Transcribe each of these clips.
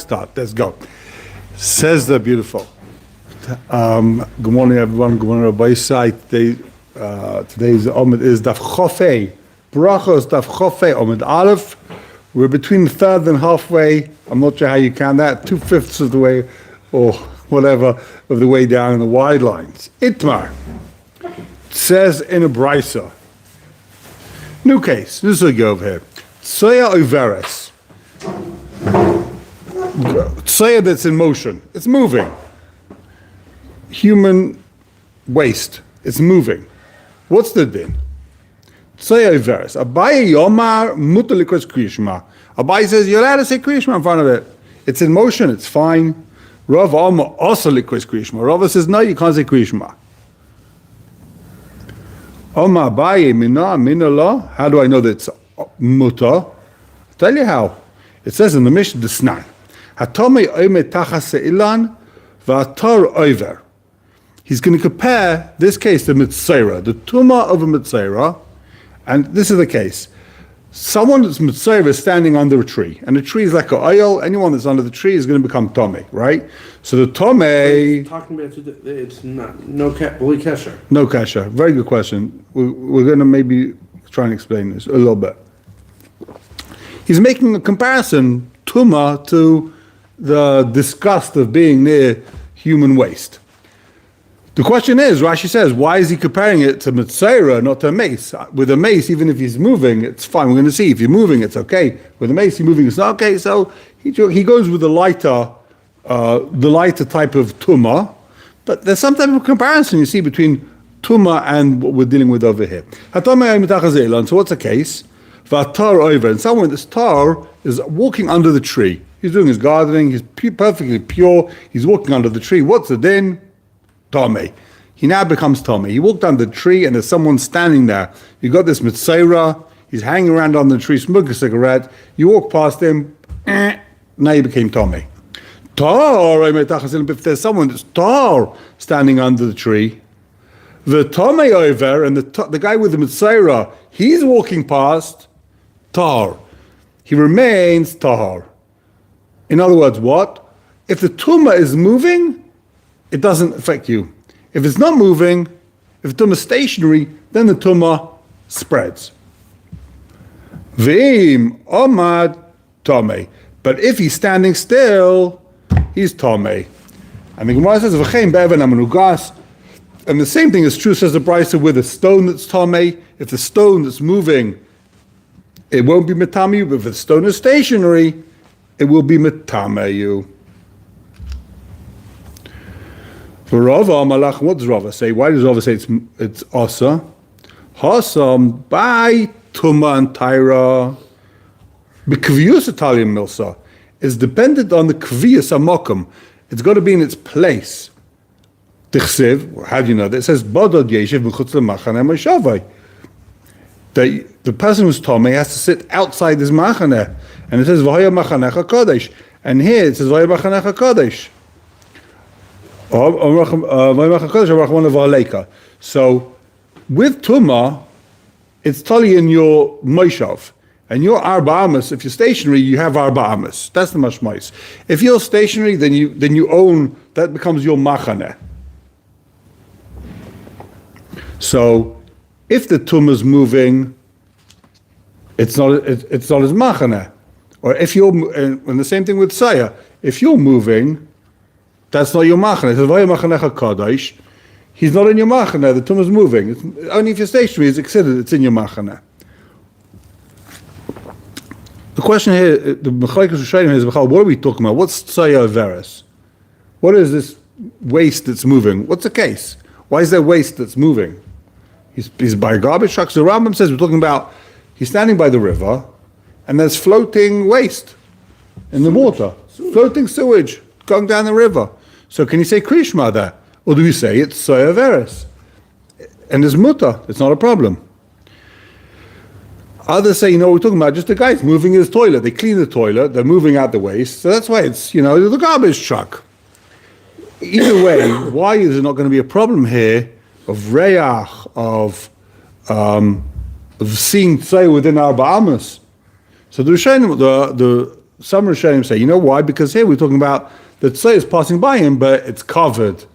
start. Let's go. Says the beautiful. Good morning, everyone. Good morning, Rabbi Site. Today's Amud is Daf Chofei. Brachos Daf Chofei Amud Aleph. We're between the third and halfway. I'm not sure how you count that. 2/5 of the way, or whatever, of the way down the wide lines. Itmar. It says in a brisa. New case. This will go over here. Tsoya Overes. Tsoya that's in motion. It's moving. Human waste. It's moving. What's the din? Tsoya Overes. Abaye Yomar Mutalikos Krishma. Abaye says you're allowed to say Krishma in front of it. It's in motion. It's fine. Rav Alma also likos Krishma. Rav says no, you can't say Krishma. Oma Abaye Mina la. How do I know that it's muta? I'll tell you how. It says in the Mishnah the Snan. Hatome oime tachas ilan v'atar over. He's going to compare this case to mitzera, the tumah of a mitzera, and this is the case. Someone that's mitzera is standing under a tree, and the tree is like an oil. Anyone that's under the tree is going to become tomei, right? So the tomei. Talking about it's not no kesher. No kesher. Very good question. We're going to maybe try and explain this a little bit. He's making a comparison tumah to the disgust of being near human waste. The question is, Rashi says, why is he comparing it to mitzera, not to a mace? With a mace, even if he's moving, it's fine. We're going to see if you're moving, it's okay. With a mace, you're moving, it's not okay. So he goes with the lighter type of tumah. But there's some type of comparison you see between tumah and what we're dealing with over here. So what's the case? Vatar over, and someone that's tar is walking under the tree. He's doing his gardening. He's perfectly pure. He's walking under the tree. What's the din? Tomei. He now becomes Tomei. He walked under the tree and there's someone standing there. You got this mitzera. He's hanging around on the tree, smoking a cigarette. You walk past him. Now you became Tomei. Tar. If there's someone that's tar standing under the tree, the Tomei over and the guy with the mitzera, he's walking past tar. He remains tar. In other words, what? If the tumah is moving, it doesn't affect you. If it's not moving, if the tumah is stationary, then the tumah spreads. V'im omad tomei. But if he's standing still, he's tomei. And the Gemara says, V'chein be'evan amanugas. And the same thing is true, says the Brisa, with a stone that's tomei. If the stone that's moving, it won't be metame, but if the stone is stationary, it will be metame you. For Rava Malach, what does Rava say? Why does Rava say it's asa? Hasam by Tuma and Tyra. B'kviyus Italian milsa is dependent on the kviyus amokum. It's got to be in its place. Tichsiv, how do you know that? It says Bodod Yeshiv b'chutz l'machane moshavai. The person who's Tomei has to sit outside this machane, and it says V'haya machanecha kodesh, and here it says V'haya machanecha kodesh. So with Tumah, it's totally in your Moshav. And your Arba Amas, if you're stationary, you have Arba Amas. That's the mashmais. If you're stationary, then you own, that becomes your Machaneh. So if the Tumah is moving, it's not as Machaneh. Or if you're, and the same thing with Saya, if you're moving, that's not your machane. It says, V'haya machanecha kadosh. He's not in your machane. The tumah is moving. Only if you're stationary, it's considered it's in your machane. The question here, the Mechaikas Rishonim is, what are we talking about? What's Tsoya Overes? What is this waste that's moving? What's the case? Why is there waste that's moving? He's by a garbage truck. So the Rambam says we're talking about, he's standing by the river, and there's floating waste in the water. Floating sewage going down the river. So can you say Krishma there? Or do we say it's Tsoya Overes? And it's muta, it's not a problem. Others say, we're talking about just the guys moving his toilet. They clean the toilet, they're moving out the waste. So that's why it's, the garbage truck. Either way, why is there not going to be a problem here of reyach, of seeing Tsoya within our Ba'amas? So the Rishonim, some Rishonim say, you know why? Because here we're talking about the tzay is passing by him, but it's covered.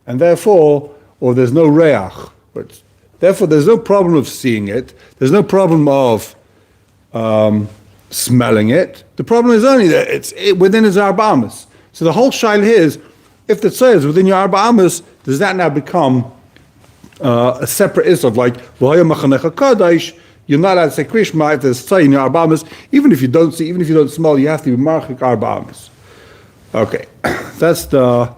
And therefore, or there's no reach. Therefore, there's no problem of seeing it. There's no problem of smelling it. The problem is only that it's within his arba amas. So the whole shaila here is, if the tzay is within your arba amas, does that now become a separate issue of like, you're not allowed to say krishma if there's tzay in your arba amas, even if you don't see, even if you don't smell, you have to be marchik arba amas. Okay, that's the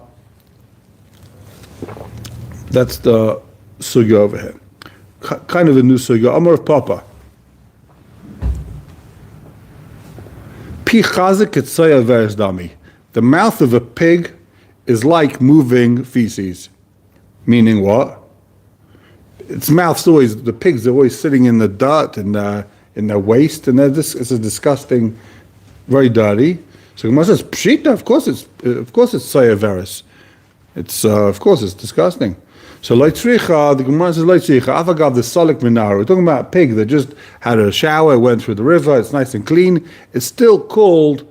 sugya over here. Kind of a new sugya. Amar of Papa. Pi chazik etzaya veres dami. The mouth of a pig is like moving feces. Meaning what? Its mouth's always, the pigs are always sitting in the dirt in their waist, and it's a disgusting, very dirty. So Gemara says, pshita, of course it's tzaya veres. Of course it's disgusting. So leitzricha, the Gemara says leitzricha, avagav the salik minar. We're talking about a pig that just had a shower, went through the river, it's nice and clean. It's still called,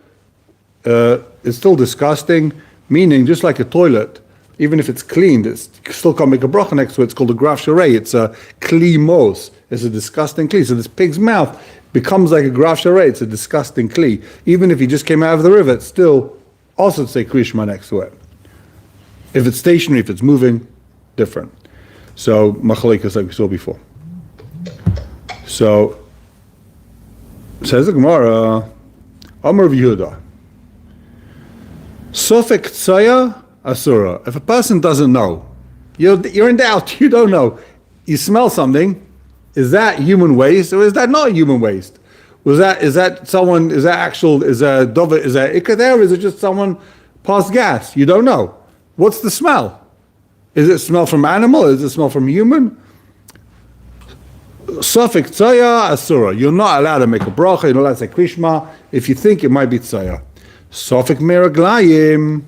it's still disgusting, meaning just like a toilet, even if it's cleaned, it still can't make a bracha next to it. It's called a graf sharei. It's a kli mos. It's a disgusting kli. So this pig's mouth becomes like a graf sharei. It's a disgusting kli. Even if he just came out of the river, it's still also say krishma next to it. If it's stationary, if it's moving, different. So machalikas like we saw before. So says the Gemara, Amar Yehuda, Sofek tzaya asura. If a person doesn't know, you're in doubt, you don't know, you smell something, is that human waste or is that not human waste? Is that ikka there, or is it just someone passed gas? You don't know. What's the smell? Is it smell from animal? Is it smell from human? Sofek tzaya asura. You're not allowed to make a bracha. You're not allowed to say krishma if you think it might be tzaya. Sofek meraglayim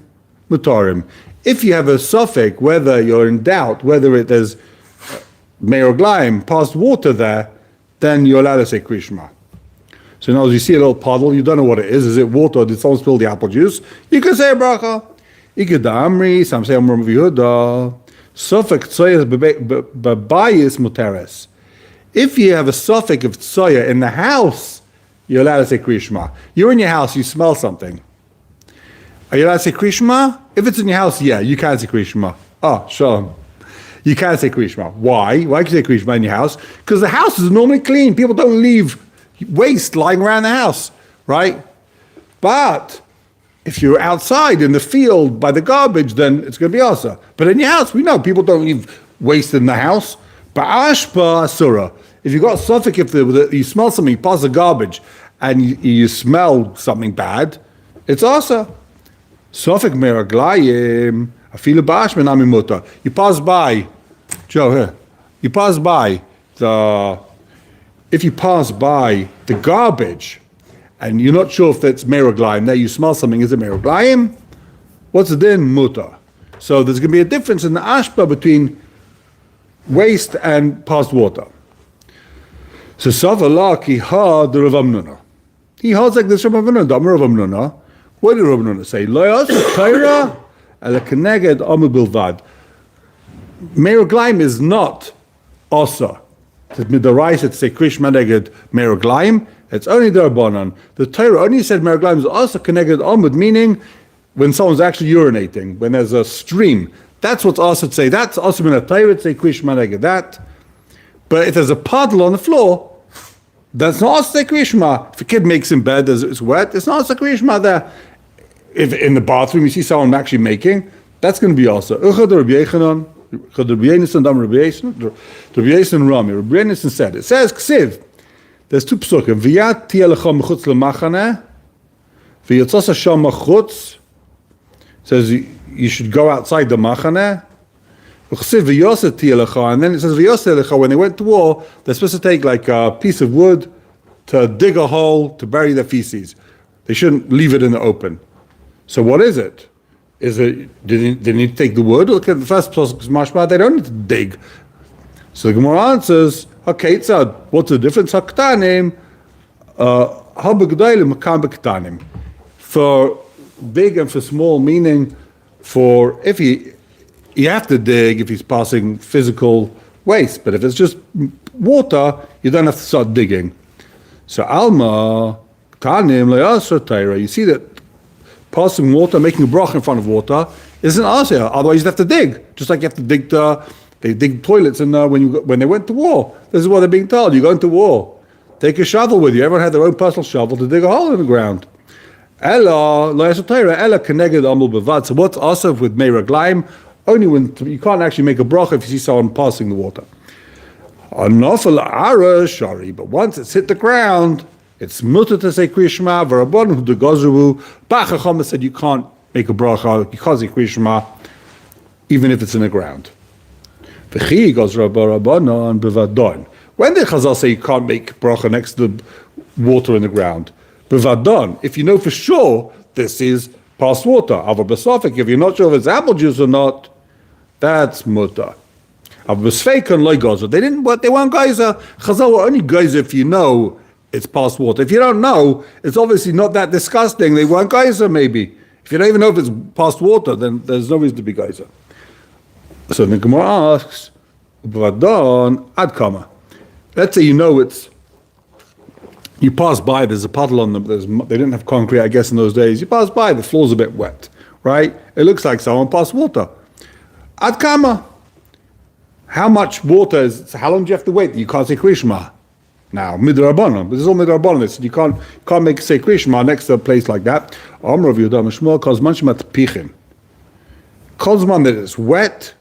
mutarim. If you have a sofek, whether you're in doubt whether there's meraglayim, past water there, then you're allowed to say krishma. So now as you see a little puddle, you don't know what it is. Is it water or did someone spill the apple juice? You can say a bracha. Ikadamri, some say Amar Yehuda, Sofek tzaya bebayis muteres. If you have a sofek of tzaya in the house, you're allowed to say krishma. You're in your house, you smell something. Are you allowed to say krishma? If it's in your house, yeah, you can say krishma. Oh, shalom. You can say krishma. Why? Why can you say krishma in your house? Because the house is normally clean. People don't leave waste lying around the house, right? But if you're outside in the field by the garbage, then it's going to be asa. But in your house, we know people don't leave waste in the house. Ba'ashpa asura. If you got suffolk, if you smell something, you pass the garbage, and you smell something bad, it's asa. Suffolk meraglayim afilu ba'ashma nami muta. You pass by, Joe here. You pass by if you pass by the garbage, and you're not sure if that's meraglayim, there you smell something, is it meraglayim? What's the din? Muta. So there's going to be a difference in the ashpa between waste and past water. So Savala ki ha the Rav Amnuna. He holds like this Rav Amnuna, Damar Rav Amnuna. What did Rav Amnuna say? Lo yasa Torah ala keneged amud bilvad. Meraglayim is not asa. The midaraisa to say krishma neged meraglayim. It's only the Rabbanan. The Torah only said meraglayim is also connected amud, meaning when someone's actually urinating, when there's a stream. That's what's also to say. That's also in a Torah to say krishma neged that. But if there's a puddle on the floor, that's not also say krishma. If a kid makes in bed, it's wet, it's not also krishma there. If in the bathroom you see someone actually making, that's going to be also. Rabbi said, it says ksiv. There's two psukim. V'yat tia lecha mechutz lemachane, v'yotzas hasham mechutz. Says you should go outside the machane. V'chsiv v'yoset tia lecha, and then it says v'yoset lecha. When they went to war, they're supposed to take like a piece of wood to dig a hole to bury their feces. They shouldn't leave it in the open. So what is it? Is it did they need to take the wood? Look at the first pasuk, mashma. They don't need to dig. So the Gemara answers, okay, so what's the difference? Haktanim, habegdailim, makam bektanim. for big and for small, meaning for if you have to dig if he's passing physical waste, but if it's just water, you don't have to start digging. So Alma, Tanim, Le'asra Torah, you see that passing water, making a bracha in front of water, isn't asya. Otherwise, you'd have to dig. Just like you have to dig they dig toilets when they went to war. This is what they're being told. You go into war. Take a shovel with you. Everyone had their own personal shovel to dig a hole in the ground. Ella, Le'asra Torah, Ella Keneged Amul Bevad. So what's asaf with Mei Raglaim? Only when you can't actually make a bracha if you see someone passing the water. Anofel Ara Shari, but once it's hit the ground, it's mutter to say Kriya Shema, Varabon the Gozru, Bachacham said you can't make a bracha, you can't say Kriya Shema, even if it's in the ground. V'chi Gozra Barabanon Bevadon. When the Chazal say you can't make bracha next to the water in the ground, Bevadon, if you know for sure this is past water, Ava Basafik, if you're not sure if it's apple juice or not, that's mutter. They didn't. What they weren't geyser. Chazal were only geyser if you know it's past water. If you don't know, it's obviously not that disgusting. They weren't geyser. Maybe if you don't even know if it's past water, then there's no reason to be geyser. So the gemorah asks, "Vadon ad kama." Let's say you know it's. You pass by. There's a puddle on them. They didn't have concrete, I guess, in those days. You pass by. The floor's a bit wet, right? It looks like someone passed water. Ad kama. How much water is? How long do you have to wait? You can't say Kriya Shema now. Midrabanan, this is all midrabanan. So you can't make say Kriya Shema next to a place like that. Amr of Yudam Shmuel calls manshmat pichin. Kozman that it's wet,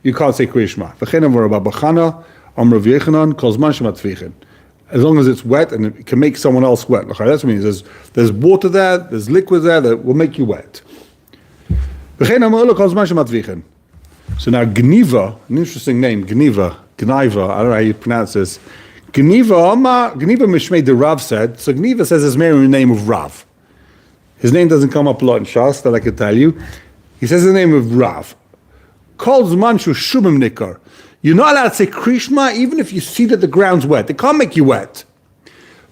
you can't say Kriya Shema. V'chenem v'rababachana Amr of Yechanan calls manshmat pichin. As long as it's wet and it can make someone else wet. That's what it means. There's water there, there's liquid there that will make you wet. V'chenem v'rababachana calls manshmat pichin. So now Gniva, an interesting name, Gneiva, I don't know how you pronounce this. Gneiva Mishmei the Rav said, so Gneiva says his name of Rav. His name doesn't come up a lot in Shas, that I can tell you. He says the name of Rav. Calls Manshu Shumim Nikar. You're not allowed to say Krishma even if you see that the ground's wet. They can't make you wet.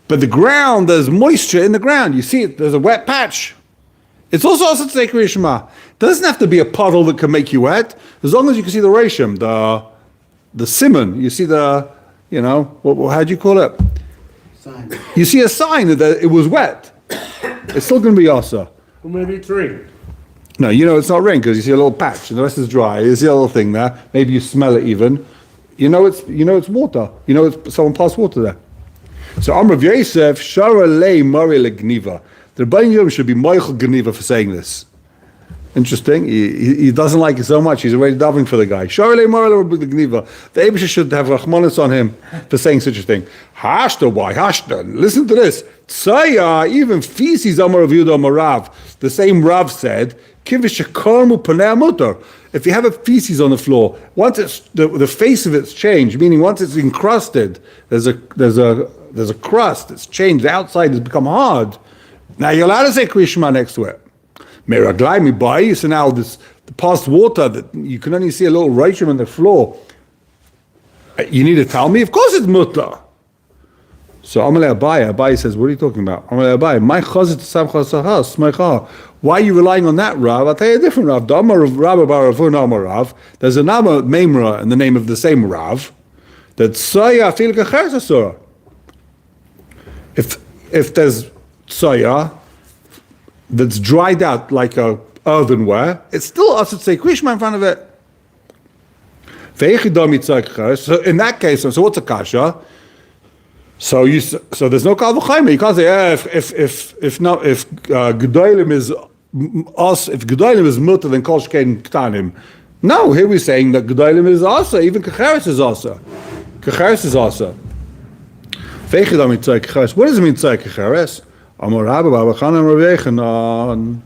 But the ground, there's moisture in the ground. You see it, there's a wet patch. It's also to say Krishma. It doesn't have to be a puddle that can make you wet, as long as you can see the rashim, the simon. You see the, how do you call it? Sign. You see a sign that it was wet. It's still going to be asa. Well, maybe it's rain. No, it's not rain because you see a little patch and the rest is dry. You see a little thing there. Maybe you smell it even. It's water. It's someone passed water there. So Amr of Yosef, Shara lei mari legniva. The Rebbeinu Yom should be Moichel Geniva for saying this. Interesting. He doesn't like it so much. He's already davening for the guy. The Abisha should have Rachmanis on him for saying such a thing. Hashta, why? Hashta. Listen to this. Tsaya, even feces Amar of Yudah Marav. The same Rav said, Kivish Karmu Paneh Mutter. If you have a feces on the floor, once it's the face of it's changed, meaning once it's encrusted, there's a crust. It's changed. The outside has become hard. Now you're allowed to say Kriya Shema next to it. Meraglai mi bai. So now the past water that you can only see a little rashim on the floor. You need to tell me. Of course it's mutter. So Amalei Abai says, what are you talking about? Amalei Abai, my chazit samcha sahas, my cha. Why are you relying on that Rav? I'll tell you a different Rav. The Amar of Rabbi Baravun Amar Rav. There's an Amar Memra in the name of the same Rav. That Saya fil kacher asura. If there's Saya that's dried out like a earthenware, it's still us to say Krishma in front of it. So in that case, so what's a kasha? So there's no kal v'chayim. You can't say if gedolim is us, if gedolim is mutter then kol shkein ktanim. No, here we're saying that gedolim is asa, even kecheres is asa. Kecheres is asa. What does it mean tzai kecheres? Amar Rabba Babachan Rabbi Yechanan.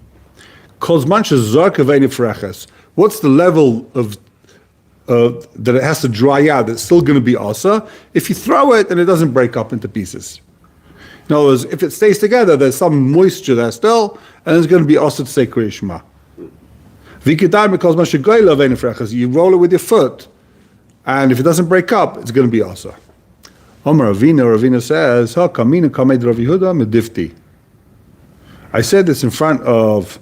Kol zman shezarka ve'ni freches. What's the level of that it has to dry out? It's still going to be asa. If you throw it and it doesn't break up into pieces. In other words, if it stays together, there's some moisture there still, and it's going to be asa to say Kriya Shema. You roll it with your foot, and if it doesn't break up, it's going to be asa. Omar Ravina says, "Ha kamina kamed Rav Yehuda medifti." I said this in front of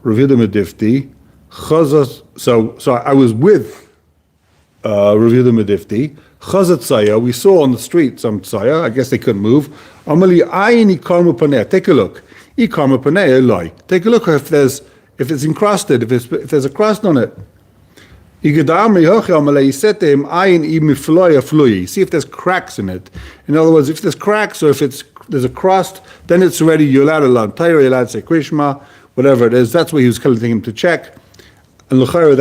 Rav Yehuda Medifti. So I was with Rav Yehuda Medifti. Chazat Tzaya, we saw on the street some Tzaya, I guess they couldn't move. Amali ayin ikarmu paneh. Take a look. Ikarmu paneh eloi. Take a look if it's encrusted, if there's a crust on it. He said to him, see if there's cracks in it. In other words, if there's cracks or if there's a crust, then it's already, you're allowed to learn Torah, you're allowed to say Krishma, whatever it is. That's what he was telling him to check. And l'chayra,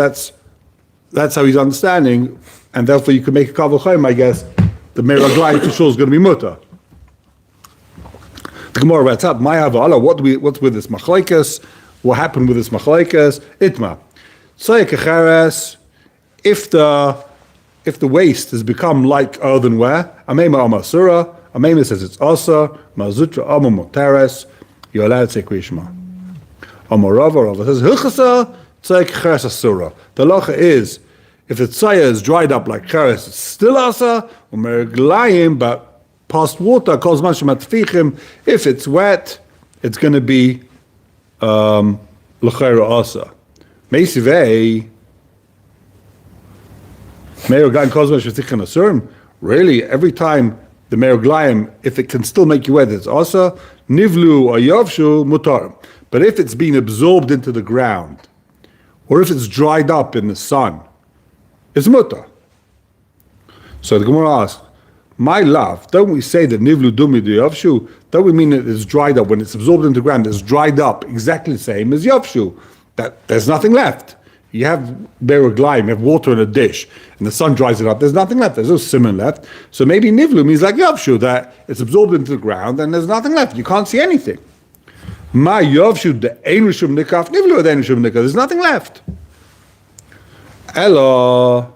that's how he's understanding, and therefore you can make a kavul chayim, I guess, the meraglayim for sure is going to be mutter. The gemorah writes up, my havala, what's with this machlaikas? What happened with this machlaikas? Itma. Tzaya kecheres, if the waste has become like earthenware, amema amasura, amema says it's asa, mazutra amamoteres, you're allowed to say krishma. Amarava says hilchasa tzaya kecheres asura. The halacha is, if the tzaya is dried up like cheres, it's still asa, umerglayim, but past water, calls mashim atfichim, if it's wet, it's going to be l'chayra asa. Meisivei, meraglayim calls mashim atfichim asurim. Really, every time the meraglayim, if it can still make you wet, it's asa. Nivlu or yavshu mutar. But if it's been absorbed into the ground, or if it's dried up in the sun, it's mutar. So the Gemara asks, my love, don't we say that nivlu dumi du yavshu? Don't we mean that it's dried up when it's absorbed into the ground? It's dried up exactly the same as yavshu. That there's nothing left. You have meraglayim, you have water in a dish, and the sun dries it up. There's nothing left. There's no simon left. So maybe nivlu means like yavshu, that it's absorbed into the ground and there's nothing left. You can't see anything. My yavshu the ein rishum nikaf nivlu the ein rishum nikaf. There's nothing left. Hello.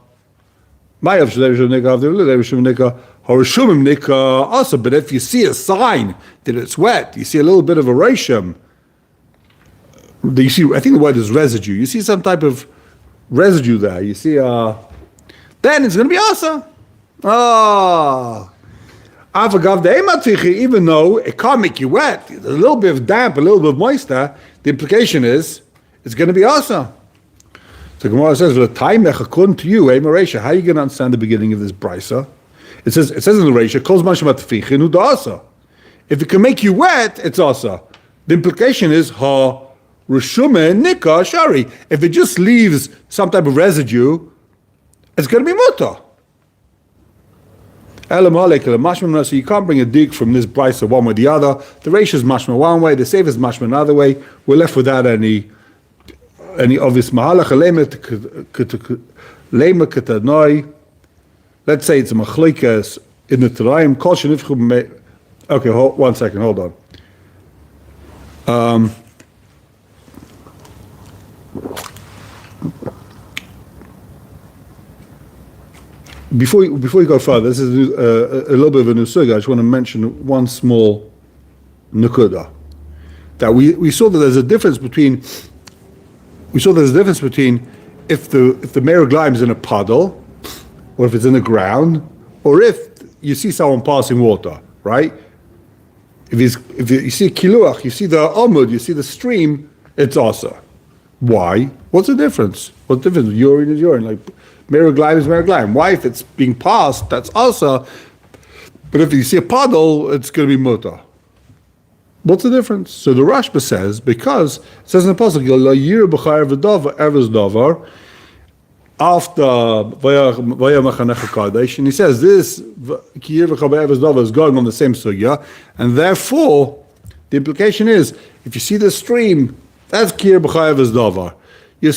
My yavshu the ein rishum nikaf nivlu the ein rishum nikaf. Harishumim nikah also. But if you see a sign that it's wet, you see a little bit of a reshim. You see, I think the word is residue. You see some type of residue there. You see, then it's going to be asa. Even though it can't make you wet, a little bit of damp, a little bit of moisture, the implication is it's going to be asa. So Gemara says, according to you, how are you going to understand the beginning of this brisa? It says in the Reisha, if it can make you wet, it's asa. The implication is Rishume Nika Shari. If it just leaves some type of residue, it's going to be mutter. So you can't bring a dig from this brisa one way or the other. The Reish is mashma one way, the Seif is mashma another way. We're left without any obvious mahalach. Let's say it's a machlikas in the Torah. Okay, 1 second, hold on. Before we go further, this is a little bit of a new suga. I just want to mention one small nukuda. That we saw that there's a difference between if the meraglayim is in a puddle, or if it's in the ground, or if you see someone passing water, right? If you see kiluach, you see the amud, you see the stream, it's asa. Why? What's the difference? What's the difference? Urine is urine. Like meraglayim is meraglayim. Why? If it's being passed, that's asa. But if you see a puddle, it's going to be mutar. What's the difference? So the Rashba says, because it says in the pasuk, "Yir b'chayir v'davar ervus davar." After Vayamachanecha Kadesh, and he says this Kiyir v'chaber ervus davar is going on the same sugya, and therefore the implication is, if you see the stream, that's Kiyir b'chayir ervus davar. You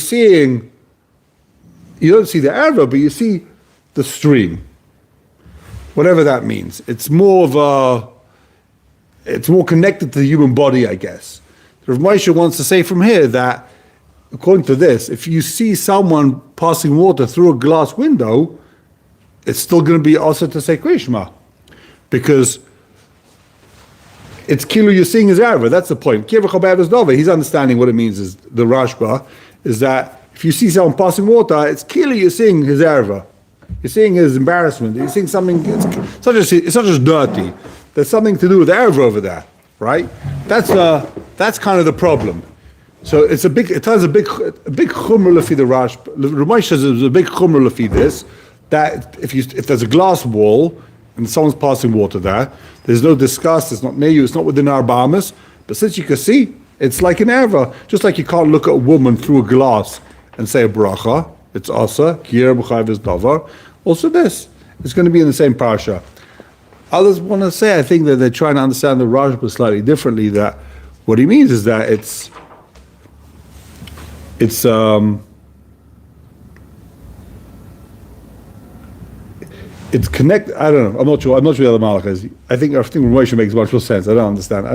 don't see the erva, but you see the stream. Whatever that means. It's more connected to the human body, I guess. Rav Moshe wants to say from here that, according to this, if you see someone passing water through a glass window, it's still going to be also to say Krishma. Because it's kilu, you're seeing his erva. That's the point. He's understanding what it means, is the Rashba, is that if you see someone passing water, it's kilu, you're seeing his erva. You're seeing his embarrassment. You're seeing something, it's not just dirty. There's something to do with erva over there. right? That's kind of the problem. So it has a big chumrah lefi the Rash. Ramay says there's a big chumrah lefi this, that if there's a glass wall and someone's passing water there, there's no disgust, it's not near you, it's not within our barmas, but since you can see, it's like an erva. Just like you can't look at a woman through a glass and say a bracha, it's asa, kier b'chayv is davar. Also this, it's going to be in the same parsha. Others want to say, I think that they're trying to understand the Rashba slightly differently, that what he means is that it's connected. I don't know. I'm not sure the other malach is. I think Ramosha makes much more sense. I don't understand.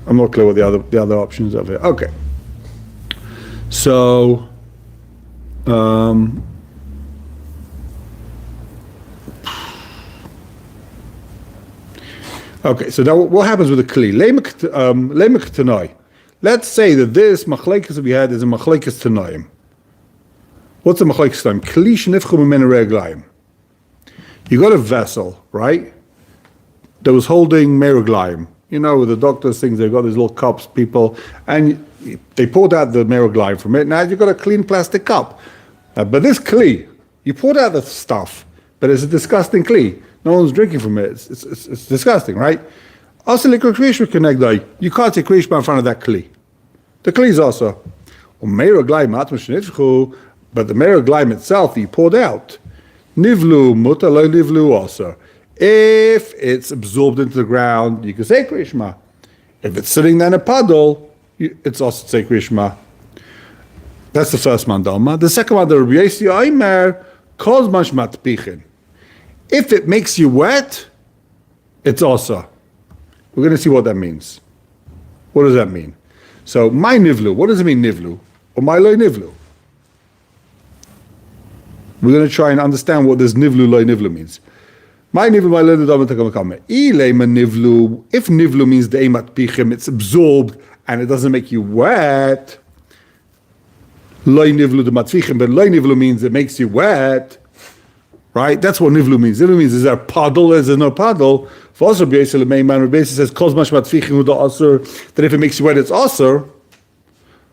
I'm not clear what the other options of it. Okay. So, okay. So now, what happens with the kli? Lemek tanoi. Let's say that this machlekes that we had is a machlekes tanoim. What's a machlekes tanoim? Kli shnifchu mimenu reglayim. You got a vessel, right, that was holding meruglayim. You know, with the doctors' things, they've got these little cups, people, and they poured out the meruglayim from it. Now you've got a clean plastic cup. But this kli, you poured out the stuff, but it's a disgusting kli. No one's drinking from it. It's disgusting, right? Also, you can't say krishma in front of that kli. The kli is also. But the meruglayim itself, you poured out. Nivlu muta lo nivlu also. If it's absorbed into the ground, you can say krishma. If it's sitting there in a puddle, it's also say krishma. That's the first mandama. The second one, the Rabbi Yossi Aimer, kozman shmatpichin. If it makes you wet, it's also. We're going to see what that means. What does that mean? So, my nivlu, what does it mean nivlu? Or my loy nivlu? We're going to try and understand what this nivlu loy nivlu means. My nivlu, my loy nivlu, if nivlu means the emat pichim, it's absorbed and it doesn't make you wet. Loy nivlu the matfichim, but loy nivlu means it makes you wet. Right? That's what nivlu means. Nivlu means is there a puddle, is there no puddle? For also the main man says kozmash matfichim the asur, that if it makes you wet, it's asur.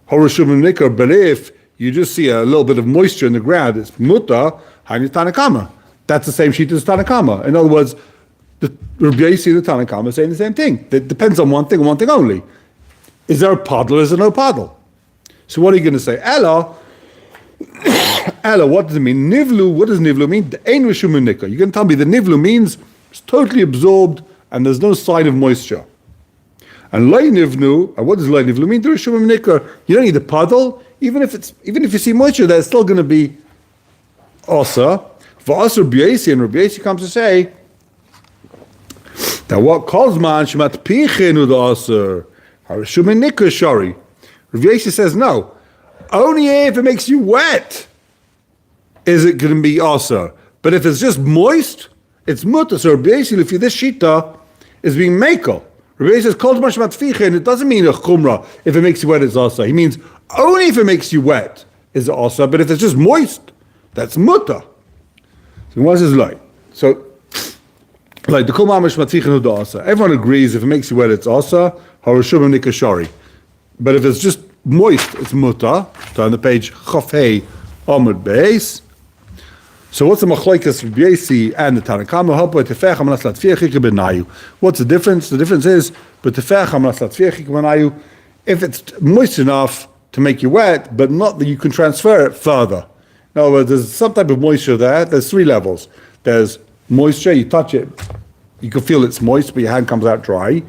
Horashum nikar, but if you just see a little bit of moisture in the ground, it's muta, hani tanakama. That's the same sheet as tanakama. In other words, the Rabbi Yossi and the tanakama are saying the same thing. It depends on one thing only. Is there a puddle or is there no puddle? So what are you going to say? Ella, what does it mean? Nivlu, what does nivlu mean? The ein rishum nikar. You're going to tell me the nivlu means it's totally absorbed and there's no sign of moisture. And loy nivnu, and what does loy nivlu mean? The rishum nikar. You don't need the puddle. Even if you see moisture, there's still going to be asa. For us, Rabbi Yossi, and Rabbi Yossi comes to say that what kozman shemat pichinu the asa harishum nikar shari. Rabbi Yossi says no. Only if it makes you wet is it going to be asa. But if it's just moist, it's muta. So Rabbi Yossi, if this shita is being mekel. Rabbi Yossi says kozman shemat pichinu. It doesn't mean a chumrah. If it makes you wet, it's asa. He means only if it makes you wet is it asa. But if it's just moist, that's muta. So what is like? So, like the kol mamash matfichenu da asa. Everyone agrees if it makes you wet, it's asa. Harashum nikashari. But if it's just moist, it's muta. Turn the page chafei amud beis. So what's the machlokes Rabbi Yossi and the Tanakama? What's the difference? The difference is, if it's moist enough to make you wet, but not that you can transfer it further. In other words, there's some type of moisture there. There's three levels. There's moisture, you touch it, you can feel it's moist, but your hand comes out dry.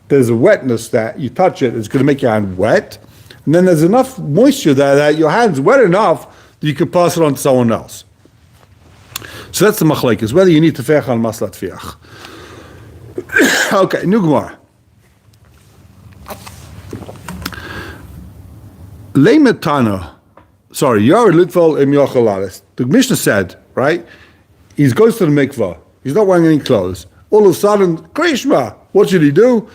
There's a wetness that you touch it, it's going to make your hand wet. And then there's enough moisture there that your hand's wet enough that you can pass it on to someone else. So that's the machlekes, whether you need to tefech on maslat fiach. Okay, new gemorah. Leimetana. Sorry, Yar Litval Im Yochalaris. The Mishnah said, right? He goes to the mikvah. He's not wearing any clothes. All of a sudden, Krishma, what should he do?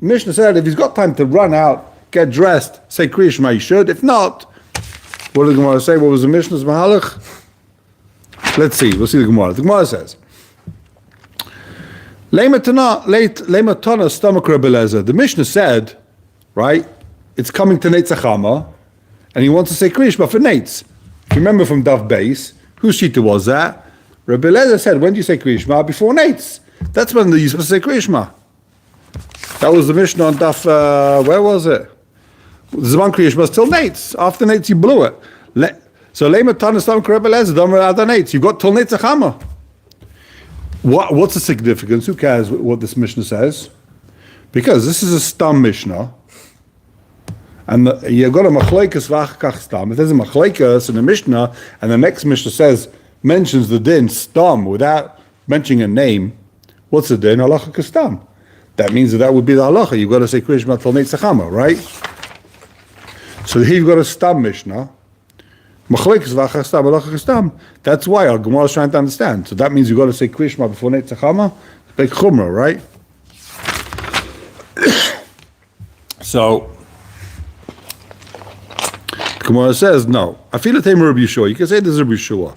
Mishnah said if he's got time to run out, get dressed, say Krishma, he should. If not, what did the Gemara say? What was the Mishnah's mahalach? Let's see. We'll see the Gemara. The Gemara says, Lema Tana stomach Rebbe Lezer. The Mishnah said, right, it's coming to Neitz Achama, and he wants to say Kriyishma for Neitz. If you remember from Daf Beis, whose shita was that? Rebbe Lezer said, when do you say Kriyishma? Before Neitz. That's when you're supposed to say Kriyishma. That was the Mishnah on Daf, where was it? Zman Kriyishma till Neitz. After Neitz, you blew it. So Lema Tana stomach Rebbe Lezer, Domer Adar Neitz. You got till Neitz Achama. What's the significance? Who cares what this Mishnah says? Because this is a stam Mishnah, and you got a machlekes v'achkach stam. If there's a machlekes in the Mishnah, and the next Mishnah mentions the din stam without mentioning a name, what's the din? Halacha kastam. That means that would be the halacha. You've got to say Kriyishma Tal Neitz Achama, right? So here you've got a stam Mishnah. That's why our gemorah is trying to understand. So that means you've got to say Kriyishma before Neitz Achama. Big chumrah, right? So the gemorah says no. I feel it Reb Yeshua. You can say this is Reb Yeshua.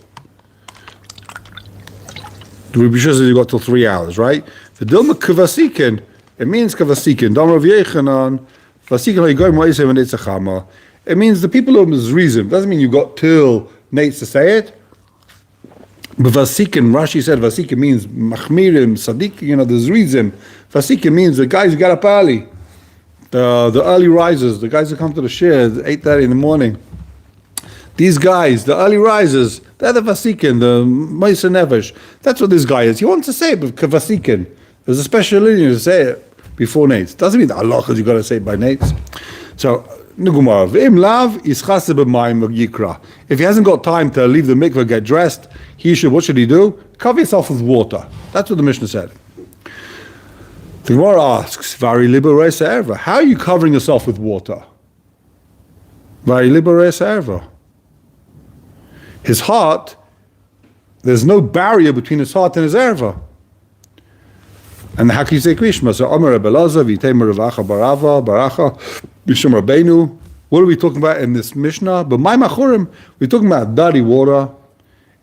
The Reb Yeshua says you got till 3 hours, right? The dilma kavasikin. It means kavasikin. Dam Rav Yechanan. Vasikin ha'igoyim ha'isem Neitz Achama. It means the people of this reason. Doesn't mean you got till Neitz to say it. But Vasikin, Rashi said Vasikin means Machmirim, Sadiq, there's reason. Vasikin means the guys who got up early. The early risers, the guys who come to the shir at 8:30 in the morning. These guys, the early risers, they're the Vasikin, the Ma'aser Nefesh. That's what this guy is. He wants to say it, but Vasikin. There's a special lineage to say it before Neitz. Doesn't mean that Allah, because you got to say it by Neitz. So, if he hasn't got time to leave the mikveh, get dressed, what should he do? Cover yourself with water. That's what the Mishnah said. The Gemara asks, how are you covering yourself with water? His heart, there's no barrier between his heart and his erva. And how can you say Kriyishma? So Omer Rebbe Elazar, V'yitei Meravacha Barava, Baracha, B'Shem Rabbeinu. What are we talking about in this Mishnah? But my Machurim, we're talking about dirty water.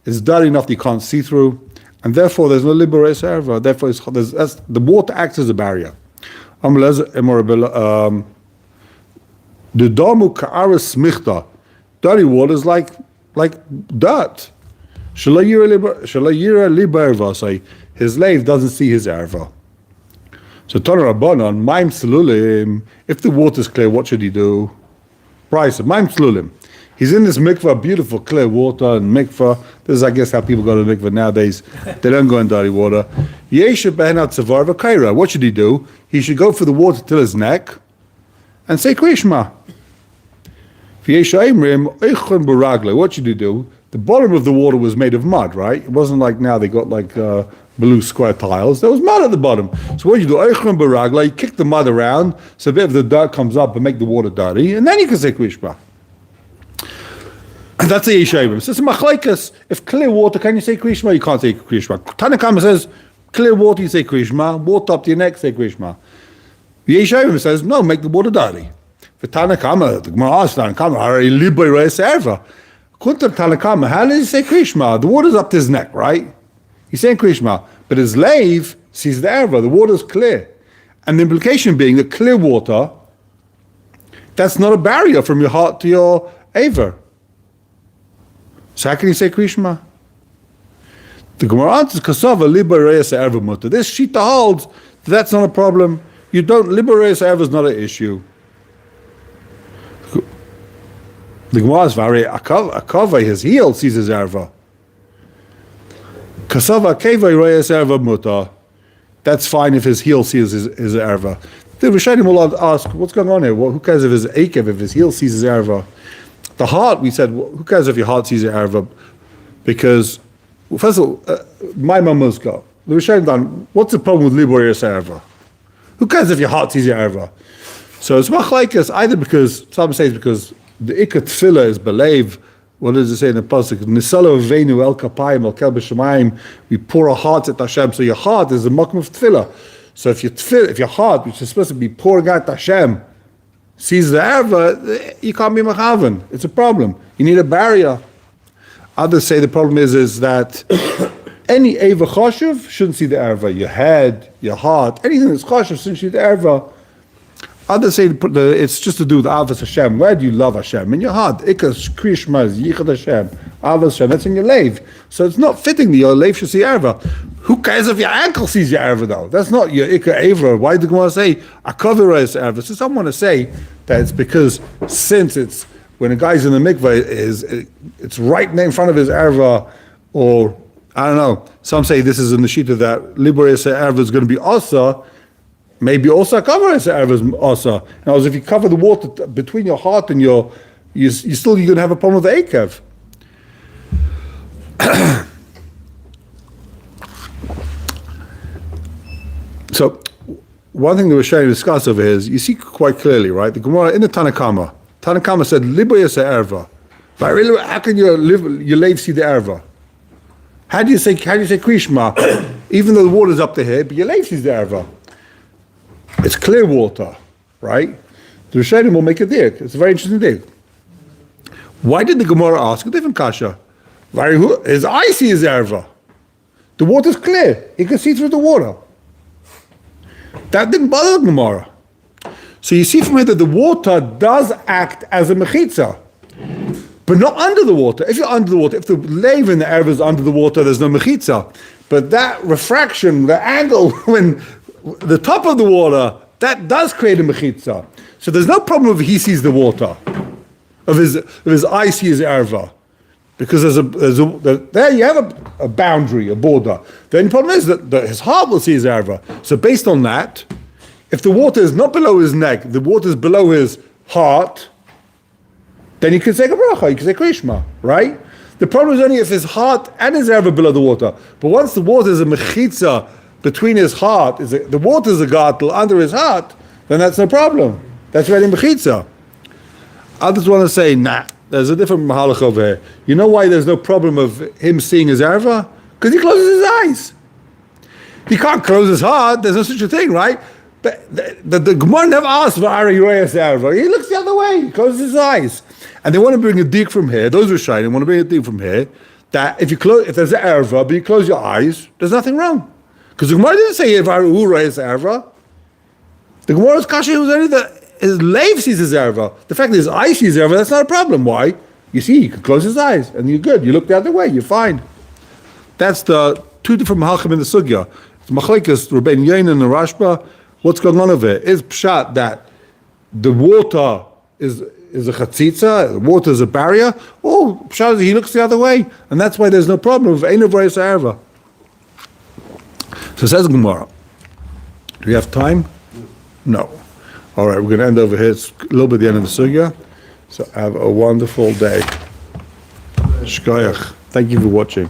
It's dirty enough that you can't see through. And therefore, there's no liberate erva. Therefore, the water acts as a barrier. The Damu Ka'aras Smichta. Dirty water is like dirt. Shalayira Liba say his slave doesn't see his erva. So Torah Rabbanon, Maim Salulim, if the water's clear, what should he do? Price of Maim Salulim. He's in this mikvah, beautiful clear water and mikvah. This is, I guess, how people go to mikvah nowadays. They don't go in dirty water. What should he do? He should go for the water till his neck and say Kriyishma. What should he do? The bottom of the water was made of mud, right? It wasn't like now they got like blue square tiles. There was mud at the bottom. So what you do? You kick the mud around so a bit of the dirt comes up and make the water dirty, and then you can say Kriyishma. And that's the yeshivs. So it's a machlekes. If clear water, can you say Kriyishma? You can't say Kriyishma. Tanakama says clear water, you say Kriyishma. Water up to your neck, say Kriyishma. The yeshivs says no, make the water dirty. For Tanakama, the Gemara asks Tanakama, Tanakama, how does he say Kriyishma? The water's up to his neck, right? He's saying Kriyishma, but his slave sees the erva. The water's clear, and the implication being that clear water, that's not a barrier from your heart to your aver. So how can you say Kriyishma? The Gemara answers, Kasava libereis erva mutter. This shita holds that's not a problem. You don't libereis erva is not an issue. The Gemara is very akava, his heel sees his erva. Kasava keva reis erva mutter. That's fine if his heel sees his erva. The Rishonim will ask, what's going on here? Who cares if his akev, if his heel sees his erva? The heart, we said, who cares if your heart sees your erva? Because, first of all, my mamuzka. The Rishonim done, what's the problem with libereis erva? Who cares if your heart sees your erva? So it's machlekes either because, some say it's because the ikar tefillah is believe. What does it say in the pasuk? Nisalo veinu el kapayim el kel b'shamayim. We pour our hearts at Hashem. So your heart is the makom of tefillah. So if your heart, which is supposed to be pouring out Hashem, sees the erva, you can't be machaven. It's a problem. You need a barrier. Others say the problem is that Any Eva Choshev shouldn't see the erva. Your head, your heart, anything that's Choshev shouldn't see the erva. Others say it's just to do with Avos Hashem. Where do you love Hashem? In your heart. Ikas Krishma is Yichad Hashem. Avos Hashem, that's in your lave. So it's not fitting that your lave should see erva. Who cares if your ankle sees your erva though? That's not your Ikka Avra. Why do you want to say Akavira is erva? So some want to say that it's because since it's when a guy's in the mikveh, it's right in front of his erva, or I don't know. Some say this is in the shita that Liberis erva is going to be asa. Maybe also cover as erva also. Now, if you cover the water between your heart and you're going to have a problem with the akev. So, one thing that we're trying to discuss over here is you see quite clearly, right? The gemorah in the Tanakama said liboyas erva. But really, how can your lave see the erva? How do you say krishma? Even though the water's up to here, but your lave sees the erva. It's clear water, right? The Rishonim will make a dig. It's a very interesting dig. Why did the gemorah ask a different kasha? His eye sees erva. The water's clear. He can see through the water. That didn't bother the gemorah. So you see from here that the water does act as a mechitza, but not under the water. If you're under the water, if the lave in the erva is under the water, there's no mechitza. But that refraction, the angle when the top of the water, that does create a mechitza. So there's no problem if he sees the water, of his eye sees erva, because there you have a boundary, a border. The only problem is that his heart will see his erva. So based on that, if the water is not below his neck, the water is below his heart, then you can say gemorah, you can say krishma, right? The problem is only if his heart and his erva below the water. But once the water is a mechitza between his heart, the water is a gartel under his heart, then that's no problem. That's ready mechitza. Others want to say, nah, there's a different mahalach over here. You know why there's no problem of him seeing his erva? Because he closes his eyes. He can't close his heart. There's no such a thing, right? But the gemorah never asks for Arayuayas erva. He looks the other way. He closes his eyes. And they want to bring a dig from here. Those Rishonim want to bring a dig from here that if there's an erva, but you close your eyes, there's nothing wrong. Because the Gemara didn't say Arayuayas erva. The Gemara's kasha was only that his lave sees his erva. The fact that his eye sees erva, that's not a problem. Why? You see, he can close his eyes, and you're good. You look the other way, you're fine. That's the two different mahalchim in the sugya. It's machlekes Rabbein Yoin and the Rashba. What's going on over here? Is pshat that the water is a chatzitza, the water is a barrier. Oh, pshat is he looks the other way, and that's why there's no problem with ein avreis erva. So says Gemara. Do we have time? No. All right, we're going to end over here. It's a little bit the end of the sugya. So have a wonderful day. Shkoyach. Thank you for watching.